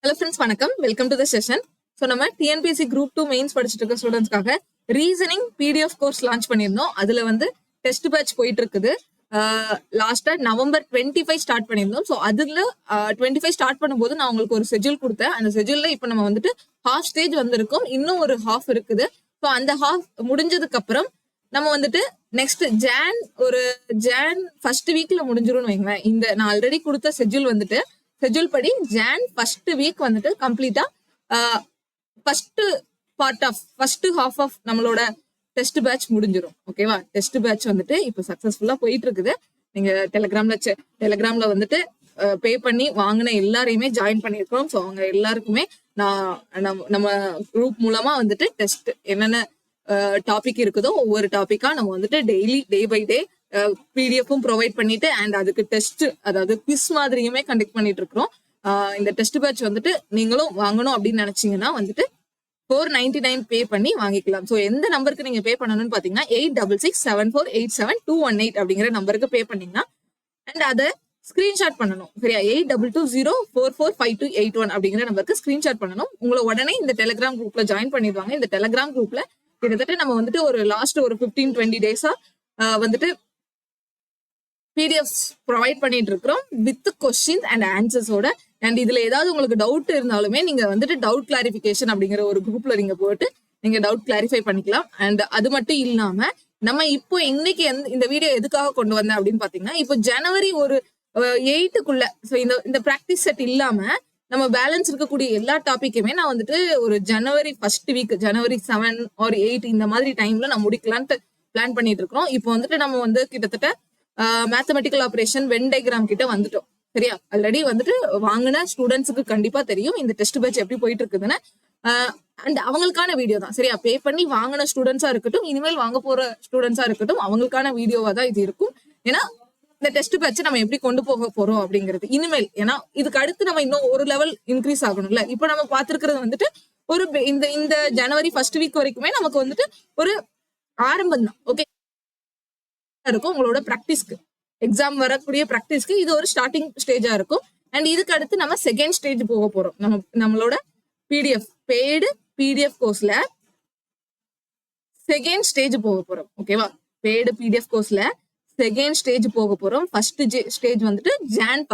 Hello friends, வணக்கம். Welcome to the session. So நம்ம TNPSC group 2 mains படிச்சுட்டு இருக்க ஸ்டூடெண்ட்ஸ்க்காக ரீசனிங் பிடிஎஃப் கோர்ஸ் லான்ச் பண்ணியிருந்தோம். அதுல வந்து டெஸ்ட் பேட்ச் போயிட்டு இருக்குது. லாஸ்டா நவம்பர் 25 ஸ்டார்ட் பண்ணியிருந்தோம். ஸோ அதுல 25 ஸ்டார்ட் பண்ணும்போது நான் உங்களுக்கு ஒரு ஷெட்யூல் கொடுத்தேன். அந்த ஷெட்யூல்ல இப்போ நம்ம வந்துட்டு ஹாஃப் ஸ்டேஜ் வந்திருக்கோம். இன்னும் ஒரு ஹாஃப் இருக்குது. ஸோ அந்த ஹாஃப் முடிஞ்சதுக்கு அப்புறம் நம்ம வந்துட்டு நெக்ஸ்ட் ஜான் ஃபர்ஸ்ட் வீக்ல முடிஞ்சிரும்னு வைங்களேன். இந்த நான் ஆல்ரெடி கொடுத்த ஷெட்யூல் படி ஜான் ஃபர்ஸ்ட் வீக் வந்துட்டு கம்ப்ளீட்டா ஃபர்ஸ்ட் ஹாஃப் ஆஃப் நம்மளோட டெஸ்ட் பேட்ச் முடிஞ்சிடும். ஓகேவா? டெஸ்ட் பேட்ச் வந்துட்டு இப்போ சக்சஸ்ஃபுல்லா போயிட்டு இருக்குது. நீங்க டெலிகிராம்ல வந்துட்டு பே பண்ணி வாங்கின எல்லாரையுமே ஜாயின் பண்ணியிருக்கோம். ஸோ அவங்க எல்லாருக்குமே நம்ம குரூப் மூலமா வந்துட்டு டெஸ்ட் என்னென்ன டாபிக் இருக்குதோ ஒவ்வொரு டாபிக்கா நம்ம வந்துட்டு டே பை டே பிடிஎஃப்பும் ப்ரொவைட் பண்ணிட்டு அண்ட் அதுக்கு டெஸ்ட், அதாவது குவிஸ் மாதிரியுமே கண்டக்ட் பண்ணிட்டு இருக்கிறோம். இந்த டெஸ்ட் பேட்ச் வந்துட்டு நீங்களும் வாங்கணும் அப்படின்னு நினைச்சீங்கன்னா வந்துட்டு 499 பே பண்ணி வாங்கிக்கலாம். ஸோ எந்த நம்பருக்கு நீங்க பே பண்ணணும்னு பாத்தீங்கன்னா 8667487218 அப்படிங்கிற நம்பருக்கு பே பண்ணீங்கன்னா அண்ட் அதை ஸ்கிரீன்ஷாட் பண்ணணும். சரியா? 8220445281 அப்படிங்கிற நம்பருக்கு ஸ்கிரீன்ஷாட் பண்ணணும். உங்களை உடனே இந்த டெலிகிராம் குரூப்ல ஜாயின் பண்ணிடுவாங்க. இந்த டெலிகிராம் குரூப்ல கிட்டத்தட்ட நம்ம வந்துட்டு ஒரு லாஸ்ட் ஒரு 15-20 டேஸா வந்துட்டு பிடிஎஃப்ஸ் ப்ரொவைட் பண்ணிட்டு இருக்கிறோம் வித் கொஸ்டின்ஸ் அண்ட் ஆன்சர்ஸோட. அண்ட் இதுல ஏதாவது உங்களுக்கு டவுட் இருந்தாலுமே நீங்க வந்துட்டு டவுட் கிளாரிபிகேஷன் அப்படிங்கிற ஒரு குரூப்ல நீங்க போட்டு நீங்க டவுட் கிளாரிஃபை பண்ணிக்கலாம். அண்ட் அது மட்டும் இல்லாம நம்ம இப்போ இன்னைக்கு இந்த வீடியோ எதுக்காக கொண்டு வந்தேன் அப்படின்னு பாத்தீங்கன்னா, இப்போ ஜனவரி ஒரு 8க்குள்ள ஸோ இந்த ப்ராக்டிஸ் செட் இல்லாம நம்ம பேலன்ஸ் இருக்கக்கூடிய எல்லா டாபிக்குமே நான் வந்துட்டு ஒரு ஜனவரி ஃபர்ஸ்ட் வீக், ஜனவரி 7 or 8 இந்த மாதிரி டைம்ல நான் முடிக்கலான்ட்டு பிளான் பண்ணிட்டு இருக்கோம். இப்போ வந்துட்டு நம்ம வந்து கிட்டத்தட்ட மேத்தமெட்டிக்கல் ஆபரேஷன் வென் டயக்ராம் கிட்ட வந்துட்டோம். சரியா? ஆல்ரெடி வந்துட்டு வாங்கின ஸ்டூடெண்ட்ஸுக்கு கண்டிப்பா தெரியும் இந்த டெஸ்ட் பேட்ச் எப்படி போயிட்டு இருக்குதுன்னு. அண்ட் அவங்களுக்கான வீடியோ தான். சரியா? பே பண்ணி வாங்கின ஸ்டூடெண்ட்ஸா இருக்கட்டும், இனிமேல் வாங்க போற ஸ்டூடெண்ட்ஸா இருக்கட்டும், அவங்களுக்கான வீடியோவா தான் இது இருக்கும். ஏன்னா இந்த டெஸ்ட் பேட்ச் நம்ம எப்படி கொண்டு போக போறோம் அப்படிங்கிறது இனிமேல், ஏன்னா இதுக்கு அடுத்து நம்ம இன்னும் ஒரு லெவல் இன்க்ரீஸ் ஆகணும்ல. இப்போ நம்ம பாத்துருக்கிறது வந்துட்டு ஒரு இந்த ஜனவரி ஃபர்ஸ்ட் வீக் வரைக்குமே நமக்கு வந்துட்டு ஒரு ஆரம்பம் தான். ஓகே இருக்கும் உங்களோட பிராக்டிஸ்க்கு, எக்ஸாம் வரக்கூடிய பிராக்டிஸ்க்கு இது ஒரு ஸ்டார்டிங் ஸ்டேஜா இருக்கும். அண்ட் இதுக்கு அடுத்து நம்ம செகண்ட் ஸ்டேஜ் போக போறோம். நம்மளோட பிடிஎஃப் பெய்டு பிடிஎஃப் கோர்ஸ்ல செகண்ட் ஸ்டேஜ் போக போறோம். ஓகேவா? பெய்டு பிடிஎஃப் கோர்ஸ்ல செகண்ட் ஸ்டேஜ் போக போறோம். ஃபர்ஸ்ட் ஸ்டேஜ் வந்துட்டு ஜான்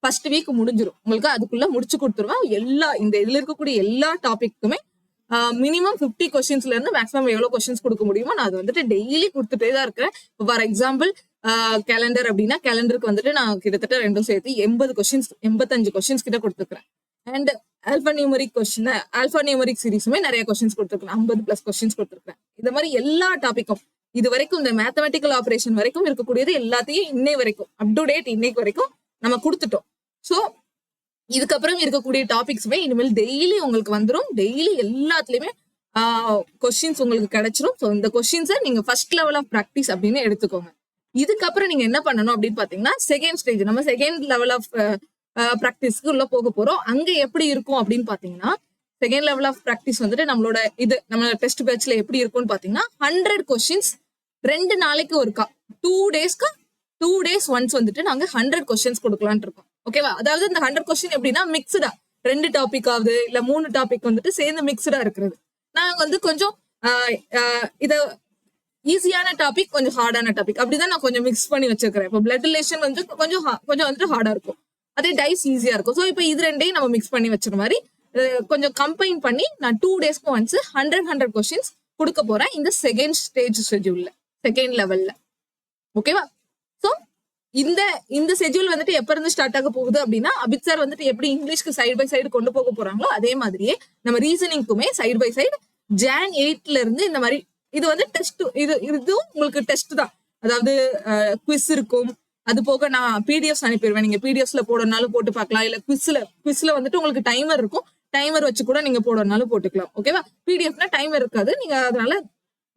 ஃபர்ஸ்ட் வீக் முடிஞ்சிடும். உங்களுக்கு அதுக்குள்ள முடிச்சு கொடுத்துருவேன். இதுல இருக்கக்கூடிய எல்லா டாபிக்குமே மினிமம் 50 கொஸ்டின்ஸ்ல இருந்து மேக்ஸிமம் எவ்வளவு கொஸ்டின்ஸ் கொடுக்க முடியுமோ நான் அது வந்துட்டு டெய்லி கொடுத்துட்டே தான் இருக்கிறேன். ஃபார் எக்ஸாம்பிள் கேலண்டர் அப்படின்னா கேலண்டருக்கு வந்துட்டு நான் கிட்டத்தட்ட ரெண்டும் சேர்த்து 85 கொஸ்டின்ஸ் கிட்ட கொடுத்துருக்கேன். அண்ட் ஆல்பா நியூமரிக் சீரீஸுமே நிறைய கொஸ்டின்ஸ் கொடுத்துருக்கேன். 50+ கொஸ்டின்ஸ் கொடுத்துருக்கேன். இந்த மாதிரி எல்லா டாபிக்கும் இது வரைக்கும் இந்த மேத்தமெட்டிக்கல் ஆபரேஷன் வரைக்கும் இருக்கக்கூடியது எல்லாத்தையும் இன்னை வரைக்கும் அப் டு டேட் இன்னைக்கு வரைக்கும் நம்ம கொடுத்துட்டோம். ஸோ இதுக்கப்புறம் இருக்கக்கூடிய டாபிக்ஸுமே இனிமேல் டெய்லி உங்களுக்கு வந்துடும். டெய்லி எல்லாத்துலயுமே கொஸ்டின்ஸ் உங்களுக்கு கிடைச்சிரும். ஸோ இந்த கொஸ்டின்ஸை நீங்க ஃபர்ஸ்ட் லெவல் ஆஃப் ப்ராக்டிஸ் அப்படின்னு எடுத்துக்கோங்க. இதுக்கப்புறம் நீங்க என்ன பண்ணணும் அப்படின்னு பாத்தீங்கன்னா, செகண்ட் ஸ்டேஜ் நம்ம செகண்ட் லெவல் ஆஃப் ப்ராக்டிஸ்க்கு உள்ள போக போறோம். அங்க எப்படி இருக்கும் அப்படின்னு பாத்தீங்கன்னா, செகண்ட் லெவல் ஆஃப் ப்ராக்டிஸ் வந்துட்டு நம்ம டெஸ்ட் பேட்ச்ல எப்படி இருக்கும்னு பாத்தீங்கன்னா 100 கொஸ்டின்ஸ் 2 நாளைக்கு ஒருக்கா 2 days ஒன்ஸ் வந்துட்டு நாங்க 100 கொஸ்டின்ஸ் கொடுக்கலாம்னு இருக்கோம். ஓகேவா? அதாவது இந்த 100 கொஸ்டின் எப்படின்னா மிக்ஸ்டா 2 டாபிக் ஆகுது இல்ல 3 டாபிக் வந்துட்டு சேர்ந்து மிக்ஸ்டா இருக்கிறது. நான் வந்து கொஞ்சம் இத ஈஸியான டாபிக், கொஞ்சம் ஹார்டான டாபிக் அப்படிதான் நான் கொஞ்சம் மிக்ஸ் பண்ணி வச்சிருக்கிறேன். இப்போ பிளட் ரிலேஷன் வந்து கொஞ்சம் வந்துட்டு ஹார்டா இருக்கும், அதே டைஸ் ஈஸியா இருக்கும். ஸோ இப்போ இது ரெண்டையும் நம்ம மிக்ஸ் பண்ணி வச்சிருக்க மாதிரி கொஞ்சம் கம்பைன் பண்ணி நான் 2 daysக்கு ஒன்ஸ் 100 கொஸ்டின்ஸ் கொடுக்க போறேன் இந்த செகண்ட் ஸ்டேஜ் ஷெட்யூல்ல, செகண்ட் லெவல்ல. ஓகேவா? ஸோ இந்த ஷெட்யூல் வந்துட்டு எப்ப இருந்து ஸ்டார்ட் ஆக போகுது அப்படின்னா, அபித் சார் வந்துட்டு எப்படி இங்கிலீஷ்க்கு சைடு பை சைடு கொண்டு போக போறாங்களோ அதே மாதிரியே நம்ம ரீசனிங்க்குமே சைடு பை சைடு ஜான் 8ல இருந்து இந்த மாதிரி இது வந்து டெஸ்ட், இதுவும் உங்களுக்கு டெஸ்ட் தான். அதாவது குவிஸ் இருக்கும். அது போக நான் பிடிஎஃப்ஸ் அனுப்பிடுவேன். நீங்க பிடிஎஃப்ஸ்ல போடனாலும் போட்டு பார்க்கலாம். இல்ல குவிஸ்ல வந்துட்டு உங்களுக்கு டைமர் இருக்கும். டைமர் வச்சு கூட நீங்க போடனாலும் போட்டுக்கலாம். ஓகேவா? பிடிஎஃப்னா டைமர் இருக்காது. நீங்க அதனால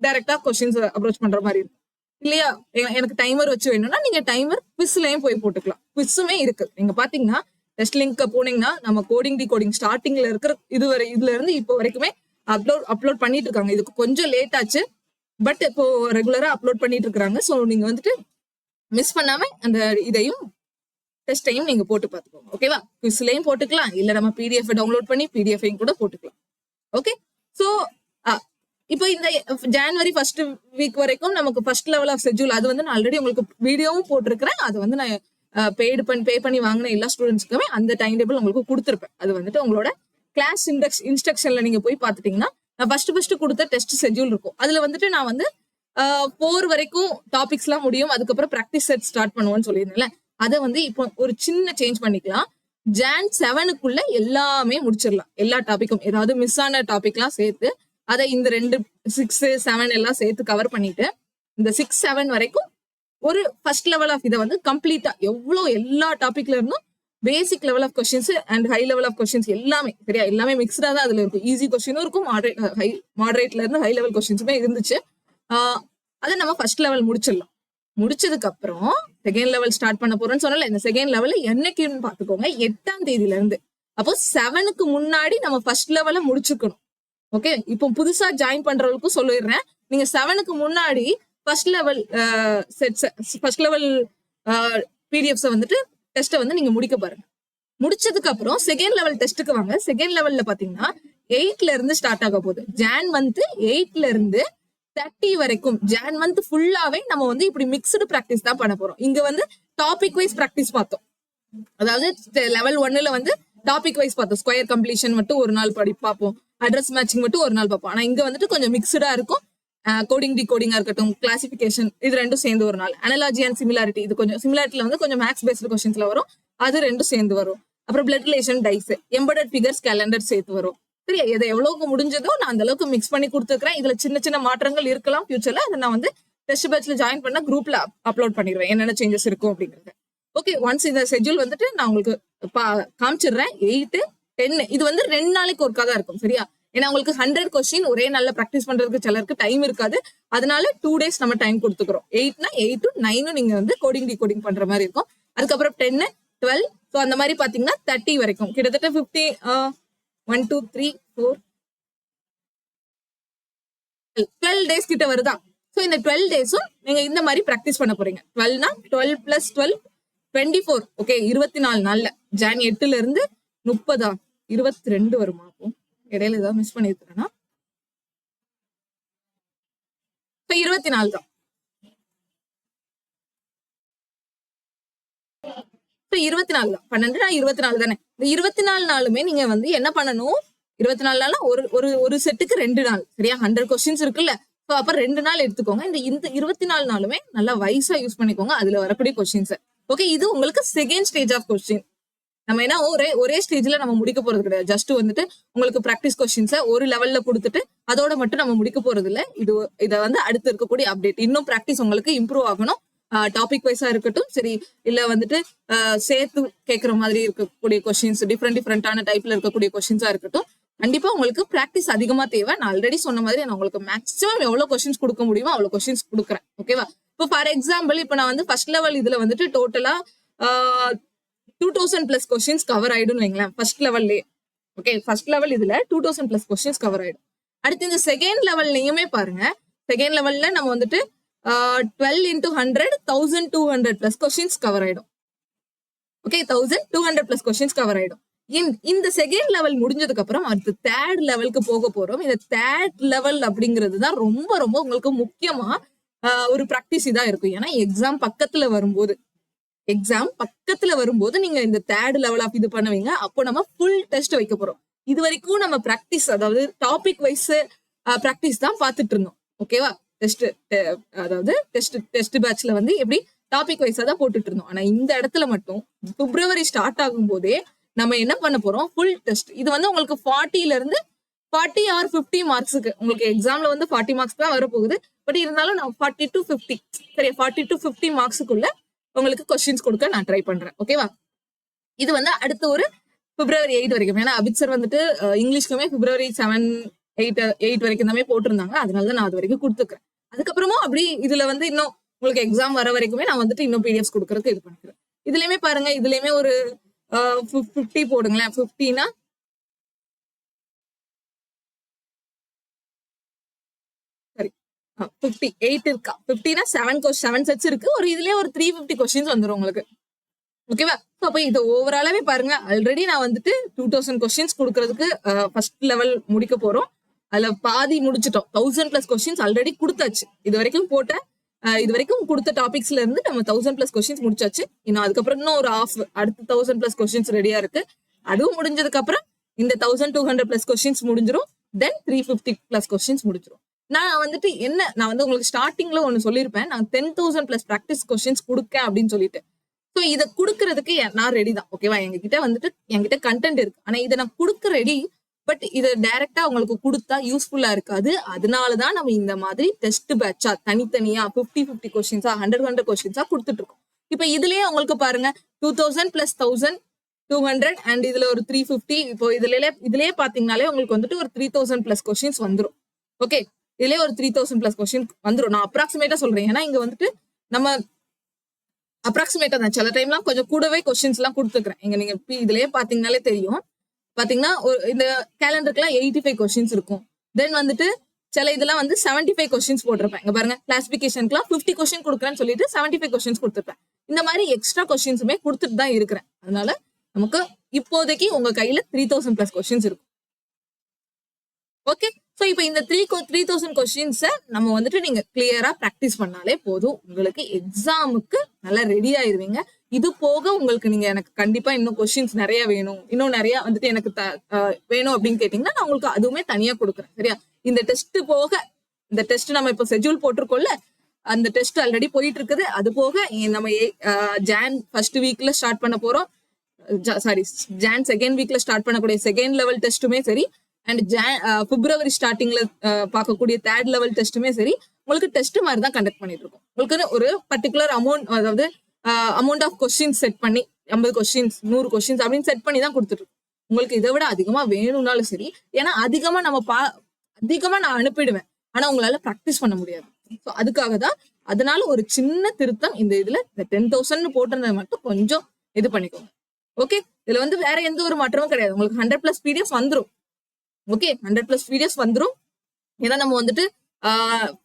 டைரக்டா கொஸ்டின்ஸ் அப்ரோச் பண்ற மாதிரி இருக்கும் இல்லையா? எனக்கு டைமர் வச்சு வேணும்னா நீங்க டைமர் குவிஸ்லயும் போய் போட்டுக்கலாம். குவிஸுமே இருக்கு. நீங்க பாத்தீங்கன்னா டெஸ்ட் லிங்க் போனீங்கன்னா நம்ம கோடிங் டிகோடிங் ஸ்டார்டிங்ல இருக்கிற இதுல இருந்து இப்போ வரைக்குமே அப்லோட் பண்ணிட்டு இருக்காங்க. இதுக்கு கொஞ்சம் லேட் ஆச்சு, பட் இப்போ ரெகுலரா அப்லோட் பண்ணிட்டு இருக்காங்க. ஸோ நீங்க வந்துட்டு மிஸ் பண்ணாம அந்த இதையும் டெஸ்டையும் நீங்க போட்டு பார்த்துக்கோங்க. ஓகேவா? குவிஸ்லயும் போட்டுக்கலாம், இல்ல நம்ம பிடிஎஃப் டவுன்லோட் பண்ணி பிடிஎஃப் கூட போட்டுக்கலாம். ஓகே, சோ இப்போ இந்த ஜனவரி ஃபர்ஸ்ட் வீக் வரைக்கும் நமக்கு ஃபர்ஸ்ட் லெவல் ஆஃப் ஷெட்யூல் அது வந்து நான் ஆல்ரெடி உங்களுக்கு வீடியோவும் போட்டிருக்கிறேன். அது வந்து நான் பே பண்ணி வாங்கின எல்லா ஸ்டூடெண்ட்ஸ்க்குமே அந்த டைம் டேபிள் உங்களுக்கு கொடுத்துருப்பேன். அது வந்துட்டு உங்களோட கிளாஸ் இன்ஸ்ட்ரக்ஷன்ல நீங்க போய் பார்த்துட்டீங்கன்னா நான் ஃபர்ஸ்ட் கொடுத்த டெஸ்ட் ஷெட்யூல் இருக்கும். அதுல வந்துட்டு நான் வந்து 4 வரைக்கும் டாபிக்ஸ் எல்லாம் முடியும், அதுக்கப்புறம் ப்ராக்டிஸ் செட் ஸ்டார்ட் பண்ணுவோம்னு சொல்லியிருந்தேன்ல. அதை வந்து இப்போ ஒரு சின்ன சேஞ்ச் பண்ணிக்கலாம். ஜான் 7க்குள்ள எல்லாமே முடிச்சிடலாம். எல்லா டாபிக்கும் ஏதாவது மிஸ் ஆன டாபிக்லாம் சேர்த்து அதை இந்த 2 6 7 எல்லாம் சேர்த்து கவர் பண்ணிட்டு இந்த 6 7 வரைக்கும் ஒரு ஃபர்ஸ்ட் லெவல் ஆஃப் இதை வந்து கம்ப்ளீட்டா எல்லா டாபிக்ல இருந்தும் basic level of questions and high level of questions எல்லாமே சரியா, எல்லாமே மிக்ஸ்டா தான் அதுல இருக்கும். ஈஸி கொஸ்டினும் இருக்கும், மாடரேட்ல இருந்து ஹை லெவல் கொஸ்டின்ஸுமே இருந்துச்சு. அதை நம்ம ஃபர்ஸ்ட் லெவல் முடிச்சிடலாம். முடிச்சதுக்கு அப்புறம் செகண்ட் லெவல் ஸ்டார்ட் பண்ண போறோம்னு சொன்னல. இந்த செகண்ட் லெவல் என்னைக்குன்னு பாத்துக்கோங்க, 8ஆம் தேதியில இருந்து. அப்போ 7க்கு முன்னாடி நம்ம ஃபர்ஸ்ட் லெவல முடிச்சுக்கணும். ஓகே, இப்போ புதுசா ஜாயின் பண்றவங்களுக்கும் சொல்லிடுறேன், நீங்க 7க்கு முன்னாடி ஃபர்ஸ்ட் லெவல் பிடிஎஃப்ஸ் வந்துட்டு டெஸ்ட்டை வந்து நீங்க முடிக்க பாருங்க. முடிச்சதுக்கு அப்புறம் செகண்ட் லெவல் டெஸ்ட்டுக்கு வாங்க. செகண்ட் லெவல்ல பாத்தீங்கன்னா 8ல இருந்து ஸ்டார்ட் ஆக போகுது. ஜான் மந்த் 8ல இருந்து 30 வரைக்கும் ஜான் மந்த் ஃபுல்லாவே நம்ம வந்து இப்படி மிக்ஸ்டு பிராக்டிஸ் தான் பண்ண போறோம். இங்க வந்து டாபிக் வைஸ் பிராக்டிஸ் பார்த்தோம். அதாவது லெவல் 1ல வந்து டாபிக் வைஸ் பார்த்தோம். ஸ்கொயர் கம்ப்ளீஷன் மட்டும் ஒரு நாள் பார்ப்போம், அட்ரஸ் மேட்சிங் மட்டும் ஒரு நாள் பார்ப்போம். ஆனா இங்க வந்துட்டு கொஞ்சம் மிக்ஸ்டா இருக்கும். கோடிங் டிகோடிங்கா இருக்கட்டும், கிளாசிபிகேஷன், இது ரெண்டும் சேர்ந்து ஒரு நாள். அனலாஜி அண்ட் சிமிலாரிட்டி, இது கொஞ்சம் சிமிலாரிட்டில வந்து கொஞ்சம் மேக்ஸ் பேஸ்டு கொஸ்டின்ஸ்ல வரும், அது ரெண்டும் சேர்ந்து வரும். அப்புறம் blood relation, dice, embedded figures, calendar சேர்த்து வரும். சரியா, எதை எவ்வளவுக்கு முடிஞ்சதோ நான் அந்த அளவுக்கு மிக்ஸ் பண்ணி கொடுத்துருக்கேன். இதுல சின்ன சின்ன மாற்றங்கள் இருக்கலாம் ஃபியூச்சர்ல. அதை நான் வந்து டெஸ்ட் பேட்ச்ல ஜாயின் பண்ண குரூப்ல அப்லோட் பண்ணிடுவேன், என்னென்ன சேஞ்சஸ் இருக்கும் அப்படிங்கிறது. ஓகே, ஒன்ஸ் இந்த ஷெட்யூல் வந்துட்டு நான் உங்களுக்கு காமிச்சிடுறேன். 8 10 இது வந்து 2 நாளைக்கு ஒருக்கா தான் இருக்கும். சரியா, ஏன்னா உங்களுக்கு 100 கொஸ்டின் ஒரே நாள்ல ப்ராக்டிஸ் பண்றதுக்கு சிலருக்கு டைம் இருக்காது. அதனால 2 டேஸ் நம்ம டைம் கொடுத்துக்கிறோம். 8னா 8 to 9 நீங்க வந்து கோடிங் டிகோடிங் பண்ற மாதிரி இருக்கும். அதுக்கப்புறம் 10 12 ஸோ அந்த மாதிரி பாத்தீங்கன்னா 30 வரைக்கும் கிட்டத்தட்ட 50 1 2 3 4 12 டேஸ் கிட்ட வருதான். ஸோ இந்த 12 டேஸும் நீங்க இந்த மாதிரி ப்ராக்டிஸ் பண்ண போறீங்க. 12னா 12 + 12 24. ஓகே, 24 நாள்ல ஜான் 8ல இருந்து 30 22 வருமா? அப்போ இடையில ஏதாவது மிஸ் பண்ணிருக்கேன்னா 24 தான். 24 தான். 12 24 தானே. இந்த 24 நாளுமே நீங்க வந்து என்ன பண்ணணும், 24 நாள்னா ஒரு செட்டுக்கு 2 நாள். சரியா, 100 கொஸ்டின்ஸ் இருக்குல்ல. ஸோ அப்ப 2 நாள் எடுத்துக்கோங்க. இந்த 24 நாளுமே நல்லா வைஸா யூஸ் பண்ணிக்கோங்க அதுல வரக்கூடிய கொஸ்டின்ஸ். ஓகே, இது உங்களுக்கு செகண்ட் ஸ்டேஜ் ஆஃப் கொஸ்டின். நம்ம என்ன ஒரே ஸ்டேஜ்ல நம்ம முடிக்க போறது கிடையாது. ஜஸ்ட் வந்துட்டு உங்களுக்கு ப்ராக்டிஸ் கொஸ்டின்ஸை ஒரு லெவல்ல கொடுத்துட்டு அதோட மட்டும் நம்ம முடிக்க போறது இல்லை. இதை வந்து அடுத்து இருக்கக்கூடிய அப்டேட். இன்னும் ப்ராக்டிஸ் உங்களுக்கு இம்ப்ரூவ் ஆகணும். டாபிக் வைஸா இருக்கட்டும் சரி, இல்ல வந்துட்டு சேர்த்து கேட்கற மாதிரி இருக்கக்கூடிய கொஸ்டின்ஸ், டிஃப்ரெண்டான டைப்ல இருக்கக்கூடிய கொஸ்டின்ஸா இருக்கட்டும், கண்டிப்பா உங்களுக்கு ப்ராக்டிஸ் அதிகமா தேவை. நான் ஆல்ரெடி சொன்ன மாதிரி நான் உங்களுக்கு மேக்ஸிமம் எவ்வளவு கொஸ்டின்ஸ் கொடுக்க முடியுமோ அவ்வளவு கொஸ்டின்ஸ் கொடுக்குறேன். ஓகேவா? இப்போ ஃபார் எக்ஸாம்பிள் இப்போ நான் வந்து ஃபர்ஸ்ட் லெவல் இதுல வந்துட்டு டோட்டலா 2000+ கொஸ்டின்ஸ் கவர் ஆயிடும் வைங்களேன் ஃபர்ஸ்ட் லெவல்லே. ஓகே, ஃபர்ஸ்ட் லெவல் இதுல 2000+ கொஸ்டின்ஸ் கவர் ஆயிடும். அடுத்து இந்த செகண்ட் லெவல்லையுமே பாருங்க, செகண்ட் லெவல்ல நம்ம வந்துட்டு 12 × 100 1200+ கொஸ்டின்ஸ் கவர் ஆயிடும். ஓகே, 1200+ கொஸ்டின்ஸ் கவர் ஆயிடும். இந்த செகண்ட் லெவல் முடிஞ்சதுக்கு அப்புறம் அடுத்து தேர்ட் லெவலுக்கு போக போறோம். இந்த தேர்ட் லெவல் அப்படிங்கிறது தான் ரொம்ப ரொம்ப உங்களுக்கு முக்கியமா ஒரு ப்ராக்டிஸ் இதா இருக்கும். ஏன்னா எக்ஸாம் பக்கத்துல வரும்போது நீங்க இந்த தேர்ட் லெவல் ஆஃப் இது பண்ணுவீங்க. அப்போ நம்ம ஃபுல் டெஸ்ட் வைக்க போறோம். இது வரைக்கும் நம்ம ப்ராக்டிஸ், அதாவது டாபிக் வைஸ் ப்ராக்டிஸ் தான் பார்த்துட்டு இருந்தோம். ஓகேவா? அதாவது டெஸ்ட் பேட்ச்ல வந்து எப்படி டாபிக் வைஸா தான் போட்டுட்டு இருந்தோம். ஆனா இந்த இடத்துல மட்டும் பிப்ரவரி ஸ்டார்ட் ஆகும் போதே நம்ம என்ன பண்ண போறோம், ஃபுல் டெஸ்ட். இது வந்து உங்களுக்கு 40ல இருந்து 40 or 50 மார்க்ஸுக்கு, உங்களுக்கு எக்ஸாம்ல வந்து 40 மார்க்ஸ் தான் வரப்போகுது. பட் இருந்தாலும் நான் 40 to 50 சரி 40 to 50 மார்க்ஸுக்குள்ள உங்களுக்கு கொஸ்டின்ஸ் கொடுக்க நான் ட்ரை பண்றேன். ஓகேவா? இது வந்து அடுத்த ஒரு பிப்ரவரி 8 வரைக்கும். ஏன்னா அபித் சார் வந்துட்டு இங்கிலீஷ்க்குமே பிப்ரவரி 7 8 வரைக்கும் தான் போட்டிருந்தாங்க. அதனாலதான் நான் அது வரைக்கும் கொடுத்துக்கிறேன். அதுக்கப்புறமும் அப்படி இதுல வந்து இன்னும் உங்களுக்கு எக்ஸாம் வர வரைக்குமே நான் வந்துட்டு இன்னும் பிடிஎஃப் கொடுக்கறதுக்கு இது பண்ணிக்கிறேன். இதுலயுமே பாருங்க, இதுலயுமே ஒரு 50 போடுங்களேன். 50னா சரி 58 இருக்கா, 50னா 7 செட்ஸ் இருக்கு. ஒரு இதுலயே ஒரு 350 கொஸ்டின்ஸ் வந்துடும் உங்களுக்கு. ஓகேவா? ஸோ அப்ப இது ஓவராலாவே பாருங்க, ஆல்ரெடி நான் வந்துட்டு 2000 கொஸ்டின்ஸ் குடுக்கறதுக்கு ஃபர்ஸ்ட் லெவல் முடிக்க போறோம். அதுல பாதி முடிச்சிட்டோம். 1000+ கொஸ்டின்ஸ் ஆல்ரெடி குடுத்தாச்சு. இது வரைக்கும் போட்ட இது வரைக்கும் குடுத்த டாபிக்ஸ்ல இருந்து நம்ம 1000+ கொஸ்டின்ஸ் முடிச்சாச்சு. இன்னும் அதுக்கப்புறம் இன்னும் ஒரு ஆஃப் அடுத்து 1000+ கொஸ்டின்ஸ் ரெடியா இருக்கு. அதுவும் முடிஞ்சதுக்கு அப்புறம் இந்த 1200+ கொஸ்டின்ஸ் முடிஞ்சிரும். தென் 350+ கொஸ்டின்ஸ் முடிஞ்சிரும். நான் வந்துட்டு நான் வந்து உங்களுக்கு ஸ்டார்டிங்ல ஒன்னு சொல்லியிருப்பேன். நான் 10,000+ ப்ராக்டிஸ் கொஸ்டின்ஸ் குடுக்கேன் அப்படின்னு சொல்லிட்டு. ஸோ இதை குடுக்கறதுக்கு நான் ரெடி தான். ஓகேவா? என்கிட்ட கண்டென்ட் இருக்கு. ஆனா இதை நான் குடுக்க ரெடி. பட் இதை டைரக்டா உங்களுக்கு கொடுத்தா யூஸ்ஃபுல்லா இருக்காது. அதனாலதான் நம்ம இந்த மாதிரி டெஸ்ட் பேட்சா தனித்தனியா 50 கொஸ்டின்ஸா 100 கொஸ்டின்ஸா கொடுத்துட்டு இருக்கோம். இப்ப இதுலயே உங்களுக்கு பாருங்க 2000 + 1200 அண்ட் இதுல ஒரு 350. இப்போ இதுலயே பாத்தீங்கன்னாலே உங்களுக்கு வந்துட்டு ஒரு 3000+ கொஸ்டின்ஸ் வந்துரும். ஓகே, இதுலயே ஒரு 3000+ கொஸ்டின் வந்துரும். நான் அப்ராக்சிமேட்டா சொல்றேன். ஏன்னா இங்க வந்துட்டு நம்ம அப்ராக்சிமேட்டா தான் சில டைம்லாம் கொஞ்சம் கூடவே கொஸ்டின்ஸ் எல்லாம் கொடுத்துக்கிறேன். நீங்க இதுலயே பாத்தீங்கன்னாலே தெரியும். பாத்தீங்கன்னா இந்த கேலண்டருக்குலாம் 85 கொஸ்டின்ஸ் இருக்கும். தென் வந்துட்டு சில இதெல்லாம் வந்து 75 கொஸ்டின்ஸ் போட்டிருப்பேன். இங்க பாருங்க, கிளாசிபிகேஷனுக்குலாம் 50 கொஸ்டின் கொடுக்குறேன்னு சொல்லிட்டு 75 கொஸ்டின்ஸ் கொடுத்துருப்பேன். இந்த மாதிரி எக்ஸ்ட்ரா கொஸ்டின்ஸுமே கொடுத்துட்டு தான் இருக்கிறேன். அதனால நமக்கு இப்போதைக்கு உங்க கையில 3000+ கொஸ்டின்ஸ் இருக்கும். ஓகே, சோ இப்போ இந்த 3000 கொஸ்டின்ஸை நம்ம வந்துட்டு நீங்க கிளியரா பிராக்டிஸ் பண்ணாலே போதும். உங்களுக்கு எக்ஸாமுக்கு நல்லா ரெடி ஆயிருவீங்க. இது போக உங்களுக்கு எனக்கு கண்டிப்பா இன்னும் கொஸ்டின்ஸ் நிறைய வேணும், இன்னும் நிறைய வந்துட்டு எனக்கு வேணும் அப்படின்னு கேட்டீங்கன்னா நான் உங்களுக்கு அதுவுமே தனியா கொடுக்குறேன். சரியா? இந்த டெஸ்ட் போக, இந்த டெஸ்ட் நம்ம இப்போ ஷெட்யூல் போட்டிருக்கோம்ல, அந்த டெஸ்ட் ஆல்ரெடி போயிட்டு இருக்குது. அது போக நம்ம ஜான் ஃபர்ஸ்ட் வீக்ல ஸ்டார்ட் பண்ண போறோம். ஜான் செகண்ட் வீக்ல ஸ்டார்ட் பண்ணக்கூடிய செகண்ட் லெவல் டெஸ்ட்டுமே சரி, அண்ட் பிப்ரவரி ஸ்டார்டிங்ல பார்க்கக்கூடிய தேர்ட் லெவல் டெஸ்ட்டுமே சரி, உங்களுக்கு டெஸ்ட் மாதிரி தான் கண்டக்ட் பண்ணிட்டு இருக்கோம். உங்களுக்கு ஒரு பர்டிகுலர் அமௌண்ட், அதாவது அமௌண்ட் ஆஃப் கொஸ்டின்ஸ் செட் பண்ணி 50 கொஸ்டின்ஸ் 100 கொஸ்டின்ஸ் அப்படின்னு செட் பண்ணி தான் கொடுத்துட்டு இருக்கோம். உங்களுக்கு இதை விட அதிகமா வேணும்னாலும் சரி, ஏன்னா அதிகமா நான் அனுப்பிடுவேன். ஆனா உங்களால ப்ராக்டிஸ் பண்ண முடியாது. ஸோ அதுக்காக தான். அதனால ஒரு சின்ன திருத்தம் இந்த இதுல, இந்த 10,000 போட்டிருந்தது மட்டும் கொஞ்சம் இது பண்ணிக்கோங்க. ஓகே, இதுல வந்து வேற எந்த ஒரு மாற்றமும் கிடையாது. உங்களுக்கு 100+ PDF வந்துரும். ஓகே, 100+ PDF வந்துரும். ஏன்னா நம்ம வந்துட்டு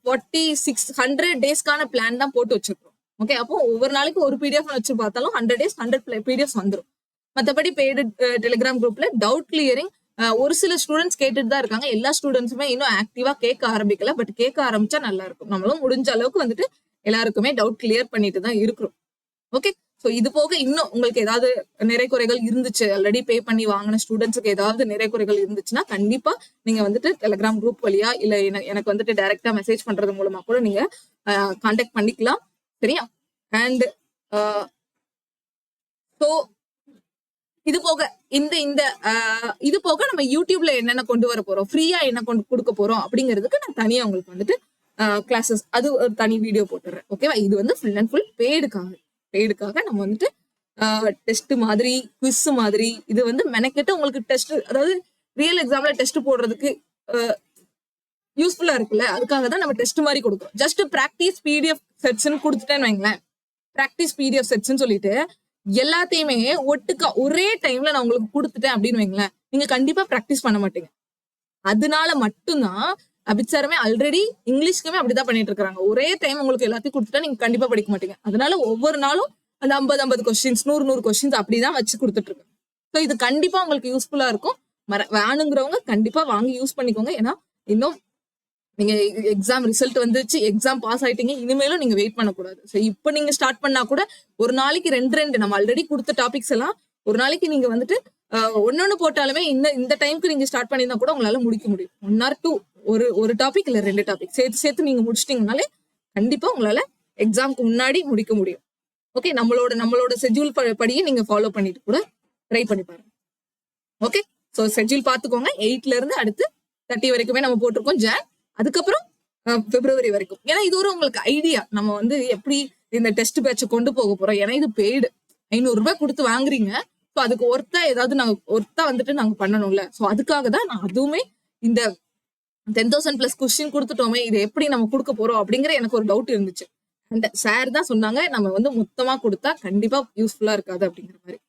4600 டேஸ்க்கான பிளான் தான் போட்டு வச்சிருக்கோம். ஓகே, அப்போ ஒவ்வொரு நாளைக்கு ஒரு PDF வச்சு பார்த்தாலும் 100 டேஸ் 100 PDFs வந்துரும். மற்றபடி பெய்டு டெலிகிராம் குரூப்ல டவுட் கிளியரிங் ஒரு சில ஸ்டூடெண்ட்ஸ் கேட்டுட்டு தான் இருக்காங்க. எல்லா ஸ்டூடெண்ட்ஸுமே இன்னும் ஆக்டிவா கேட்க ஆரம்பிக்கல. பட் கேட்க ஆரம்பிச்சா நல்லா இருக்கும். நம்மளும் முடிஞ்ச அளவுக்கு வந்துட்டு எல்லாருக்குமே டவுட் கிளியர் பண்ணிட்டு தான் இருக்கிறோம். ஓகே, ஸோ இது போக இன்னும் உங்களுக்கு ஏதாவது நிறை குறைகள் இருந்துச்சு, ஆல்ரெடி பே பண்ணி வாங்கின ஸ்டூடெண்ட்ஸுக்கு ஏதாவது நிறை குறைகள் இருந்துச்சுன்னா கண்டிப்பா நீங்க வந்துட்டு டெலிகிராம் குரூப் வழியா இல்ல எனக்கு வந்துட்டு டைரக்டா மெசேஜ் பண்றது மூலமா கூட நீங்க கான்டாக்ட் பண்ணிக்கலாம். சரியா? அண்ட் ஸோ இது போக இது போக நம்ம யூடியூப்ல என்னென்ன கொண்டு வர போறோம், ஃப்ரீயா என்ன கொடுக்க போறோம் அப்படிங்கிறதுக்கு நான் தனியா உங்களுக்கு வந்துட்டு கிளாஸஸ், அது ஒரு தனி வீடியோ போட்டுறேன். ஓகேவா? இது வந்து ஃபுல் அண்ட் ஃபுல் பெய்டுக்காக நம்ம வந்துட்டு டெஸ்ட் மாதிரி, குவிஸ் மாதிரி, இது வந்து மெனக்கெட்டு உங்களுக்கு டெஸ்ட், அதாவது ரியல் எக்ஸாம்ல டெஸ்ட் போடுறதுக்கு யூஸ்ஃபுல்லா இருக்குல்ல, அதுக்காக தான் நம்ம டெஸ்ட் மாதிரி கொடுக்குறோம். ஜஸ்ட் பிராக்டிஸ் PDF செட்ஸ்ன்னு கொடுத்துட்டேன்னு வைங்களேன். பிராக்டிஸ் PDF செட்ஸ்ன்னு சொல்லிட்டு எல்லாத்தையுமே ஒட்டுக்கா ஒரே டைம்ல நான் உங்களுக்கு கொடுத்துட்டேன் அப்படின்னு வைங்களேன், நீங்க கண்டிப்பா பிராக்டிஸ் பண்ண மாட்டீங்க. அதனால மட்டும்தான் அபிச்சாரமே ஆல்ரெடி இங்கிலீஷ்க்குமே அப்படிதான் பண்ணிட்டு இருக்காங்க. ஒரே டைம் உங்களுக்கு எல்லாத்தையும் கொடுத்துட்டா நீங்க கண்டிப்பா படிக்க மாட்டீங்க. அதனால ஒவ்வொரு நாளும் அந்த 50 கொஸ்டின்ஸ் 100 கொஸ்டின்ஸ் அப்படிதான் வச்சு கொடுத்துட்டு இருக்கு. ஸோ இது கண்டிப்பா உங்களுக்கு யூஸ்ஃபுல்லா இருக்கும். வேணுங்கிறவங்க கண்டிப்பா வாங்கி யூஸ் பண்ணிக்கோங்க. ஏன்னா இன்னும் நீங்க எக்ஸாம் ரிசல்ட் வந்துச்சு, எக்ஸாம் பாஸ் ஆயிட்டீங்க, இனிமேலும் நீங்க வெயிட் பண்ணக்கூடாது. ஸோ இப்போ நீங்க ஸ்டார்ட் பண்ணா கூட ஒரு நாளைக்கு 2 நம்ம ஆல்ரெடி கொடுத்த டாபிக்ஸ் எல்லாம் ஒரு நாளைக்கு நீங்க வந்துட்டு ஒன்னொன்னு போட்டாலுமே இந்த டைமுக்கு நீங்க ஸ்டார்ட் பண்ணியிருந்தா கூட உங்களால முடிக்க முடியும். 1 or 2 ஒரு டாபிக் இல்ல 2 டாபிக் சேர்த்து நீங்க முடிச்சிட்டீங்கனாலே கண்டிப்பா உங்களால எக்ஸாம்க்கு முன்னாடி முடிக்க முடியும். ஓகே, நம்மளோட ஷெட்யூல் படியே நீங்க ஃபாலோ பண்ணிட்டு கூட ட்ரை பண்ணி பாருங்க. ஓகே, ஸோ ஷெட்யூல் பார்த்துக்கோங்க. 8ல இருந்து அடுத்து 30 வரைக்குமே நம்ம போட்டிருக்கோம் ஜான், அதுக்கப்புறம் பிப்ரவரி வரைக்கும். ஏன்னா இது ஒரு உங்களுக்கு ஐடியா, நம்ம வந்து எப்படி இந்த டெஸ்ட் பேட்சை கொண்டு போக போறோம். ஏன்னா இது பெய்டு, 500 ரூபாய் கொடுத்து வாங்குறீங்க. ஸோ அதுக்கு ஒர்த்தா வந்துட்டு நாங்க பண்ணணும்ல. ஸோ அதுக்காக தான் நான் அதுவுமே இந்த 10,000+ கொஸ்டின் கொடுத்துட்டோமே, இதை எப்படி நம்ம கொடுக்க போறோம் அப்படிங்கிற எனக்கு ஒரு டவுட் இருந்துச்சு. அந்த சார் தான் சொன்னாங்க, நம்ம வந்து மொத்தமா கொடுத்தா கண்டிப்பா யூஸ்ஃபுல்லா இருக்காது அப்படிங்கிற மாதிரி.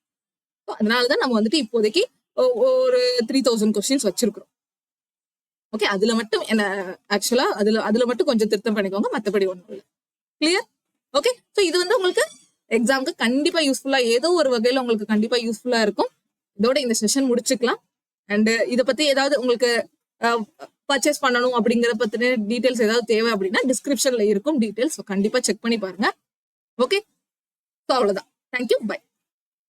அதனாலதான் நம்ம வந்துட்டு இப்போதைக்கு ஒரு 3000 கொஸ்டின்ஸ் வச்சிருக்கிறோம். ஓகே, அதுல மட்டும் ஆக்சுவலா அதுல மட்டும் கொஞ்சம் திருத்தம் பண்ணிக்கோங்க, மத்தபடி ஒண்ணும் இல்லை. கிளியர்? ஓகே, ஸோ இது வந்து உங்களுக்கு எக்ஸாமுக்கு கண்டிப்பா யூஸ்ஃபுல்லா ஏதோ ஒரு வகையில உங்களுக்கு கண்டிப்பா யூஸ்ஃபுல்லா இருக்கும். இதோட இந்த செஷன் முடிச்சுக்கலாம். அண்ட் இதை பத்தி ஏதாவது உங்களுக்கு பர்ச்சேஸ் பண்ணணும் அப்படிங்கிற பத்தின டீடைல்ஸ் ஏதாவது தேவை அப்படின்னா டிஸ்கிரிப்ஷன்ல இருக்கும் டீடைல்ஸ் கண்டிப்பா செக் பண்ணி பாருங்க. ஓகே, ஸோ அவ்வளவுதான். Thank you, by.